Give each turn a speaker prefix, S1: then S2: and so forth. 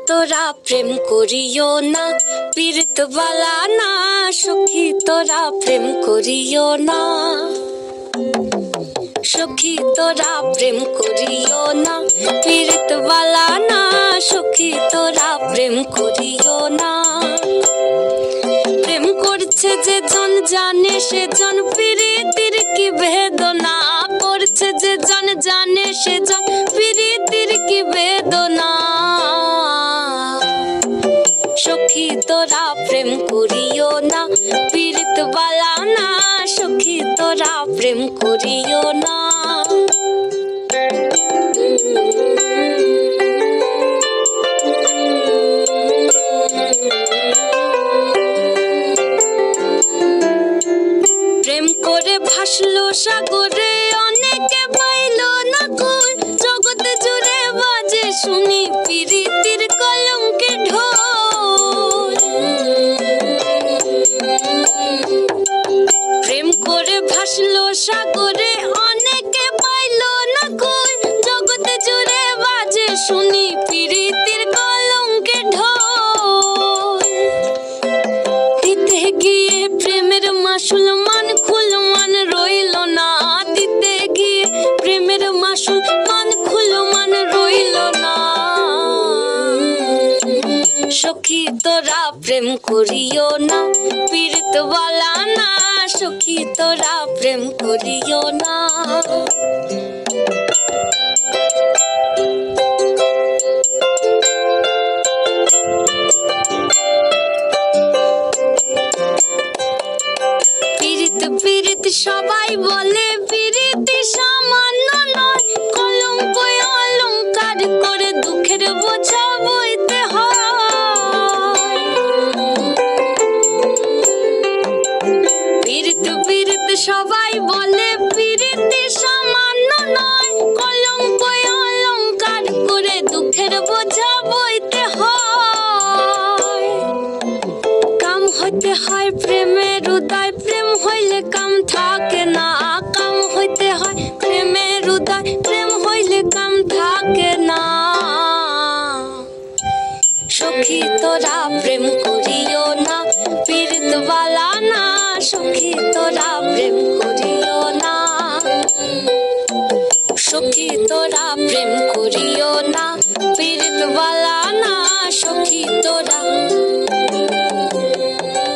S1: তোরা প্রেম করিও না, পীড়িত বালা না। সখী তোরা প্রেম করিও না, সখী তোরা প্রেম করিও না, পীড়িত বালা না। সখী তোরা প্রেম করিও না। প্রেম করছে যে জন জানে সে জন পীড়িতির কি বেদনা করছে, যে জন জানে সে জন পীড়িতির কি বেদনা। সখী তোরা প্রেম করিও না, পীড়িত বালা না। সখী তোরা প্রেম করিও না। প্রেম করে ভাসলো সাগরে অনেকে পাইল না কই, জগৎ জুড়ে বাজে শুনি পীড়িতির কলঙ্কের ঢোল। প্রেম করে ভাসলো সাগরে অনেকে পাইল না কই, জগৎ জুড়ে বাজে শুনি পীড়িতির কলঙ্কের ঢোল। দিতে গিয়ে প্রেমের মাসুল মান খুল মান রইল না, দিতে গিয়ে প্রেমের মাসুল মান খুল মান রইল না। সখী তোরা প্রেম করিও না, পীড়িত বালা না। সখী তোরা প্রেম করিও না। পীড়িত পীড়িত সবাই বলে পীড়িতি সামান্য নয়, কলঙ্ক অলঙ্কার করে দুঃখের বোঝা বইতে হয়। পীড়িত পীড়িত সবাই বলে পীড়িতি সামান্য নয়, কলঙ্ক অলঙ্কার করে দুঃখের বোঝা বইতে হয়। কাম হইতে হয় প্রেমের উদয়, প্রেম হইলে কাম থাকে না। কাম হইতে হয় প্রেমের উদয়, প্রেম হইলে কাম থাকে না। সখী তোরা প্রেম করিও না, পীড়িত বালা না। সখী তোরা প্রেম করিও না, সখী তোরা প্রেম করিও